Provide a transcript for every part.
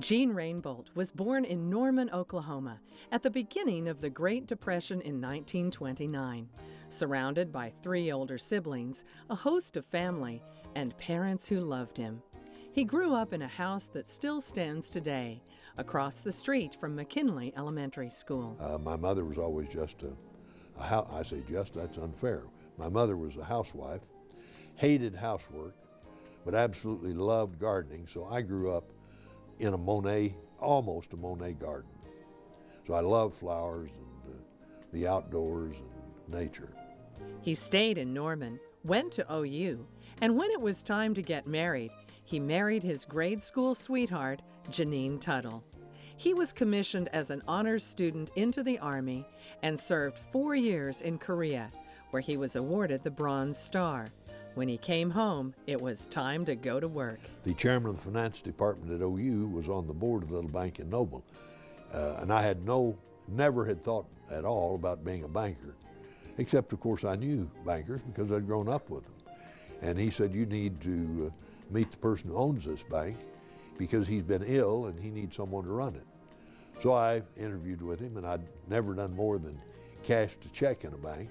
Gene Rainbolt was born in Norman, Oklahoma, at the beginning of the Great Depression in 1929. Surrounded by 3 older siblings, a host of family, and parents who loved him. He grew up in a house that still stands today, across the street from McKinley Elementary School. My mother was always just I say just, that's unfair. My mother was a housewife, hated housework, but absolutely loved gardening, so I grew up in almost a Monet garden. So I love flowers and the outdoors and nature. He stayed in Norman, went to OU, and when it was time to get married, he married his grade school sweetheart, Janine Tuttle. He was commissioned as an honors student into the Army and served 4 years in Korea, where he was awarded the Bronze Star. When he came home, it was time to go to work. The chairman of the finance department at OU was on the board of the little bank in Noble. And I had never had thought at all about being a banker, except of course I knew bankers because I'd grown up with them. And he said, you need to meet the person who owns this bank because he's been ill and he needs someone to run it. So I interviewed with him, and I'd never done more than cashed a check in a bank.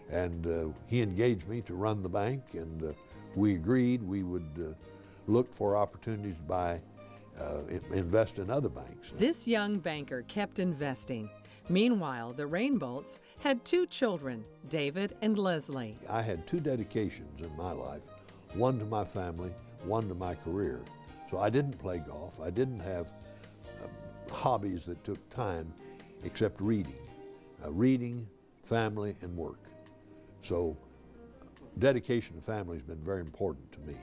And he engaged me to run the bank, and we agreed we would look for opportunities to invest in other banks. This young banker kept investing. Meanwhile, the Rainbolts had 2 children, David and Leslie. I had 2 dedications in my life, one to my family, one to my career. So I didn't play golf. I didn't have hobbies that took time except reading. Reading, family, and work. So dedication to family has been very important to me.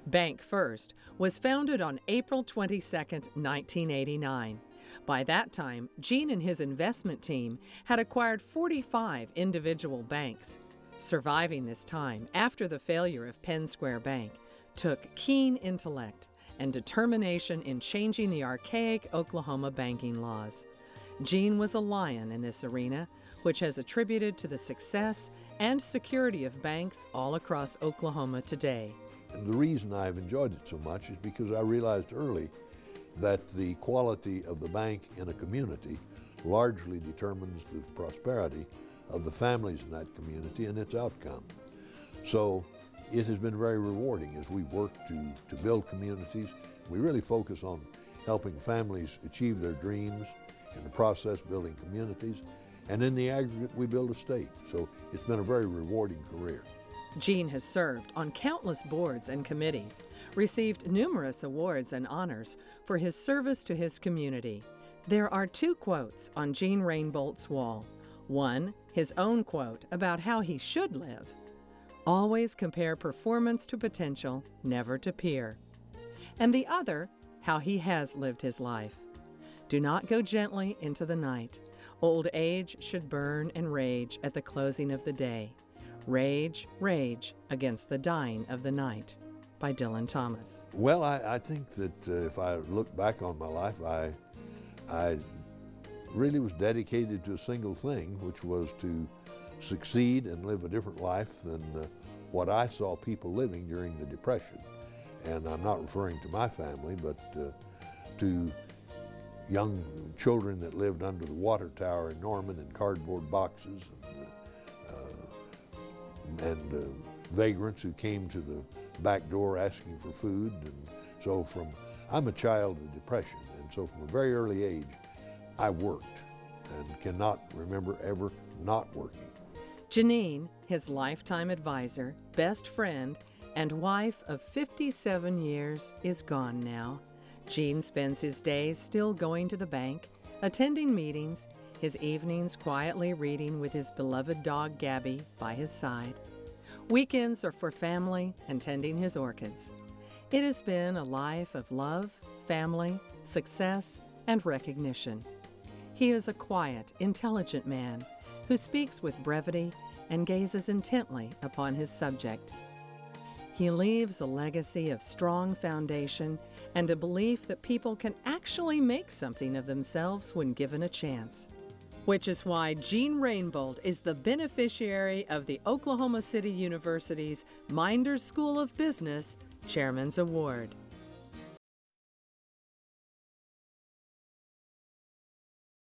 Bank First was founded on April 22, 1989. By that time, Gene and his investment team had acquired 45 individual banks. Surviving this time after the failure of Penn Square Bank took keen intellect and determination in changing the archaic Oklahoma banking laws. Gene was a lion in this arena, which has attributed to the success and security of banks all across Oklahoma today. And the reason I've enjoyed it so much is because I realized early that the quality of the bank in a community largely determines the prosperity of the families in that community and its outcome. So it has been very rewarding as we've worked to build communities. We really focus on helping families achieve their dreams, in the process building communities, and in the aggregate we build a state. So it's been a very rewarding career. Gene has served on countless boards and committees, received numerous awards and honors for his service to his community. There are 2 quotes on Gene Rainbolt's wall. One, his own quote about how he should live. Always compare performance to potential, never to peer. And the other, how he has lived his life. Do not go gently into the night. Old age should burn and rage at the closing of the day. Rage, rage against the dying of the night, by Dylan Thomas. Well, I think that if I look back on my life, I really was dedicated to a single thing, which was to succeed and live a different life than what I saw people living during the Depression. And I'm not referring to my family, but to young children that lived under the water tower in Norman in cardboard boxes, and vagrants who came to the back door asking for food. And so I'm a child of the Depression, and so from a very early age, I worked and cannot remember ever not working. Janine, his lifetime advisor, best friend, and wife of 57 years, is gone now. Gene spends his days still going to the bank, attending meetings, his evenings quietly reading with his beloved dog Gabby by his side. Weekends are for family and tending his orchids. It has been a life of love, family, success, and recognition. He is a quiet, intelligent man who speaks with brevity and gazes intently upon his subject. He leaves a legacy of strong foundation and a belief that people can actually make something of themselves when given a chance. Which is why Gene Rainbolt is the beneficiary of the Oklahoma City University's Minders School of Business Chairman's Award.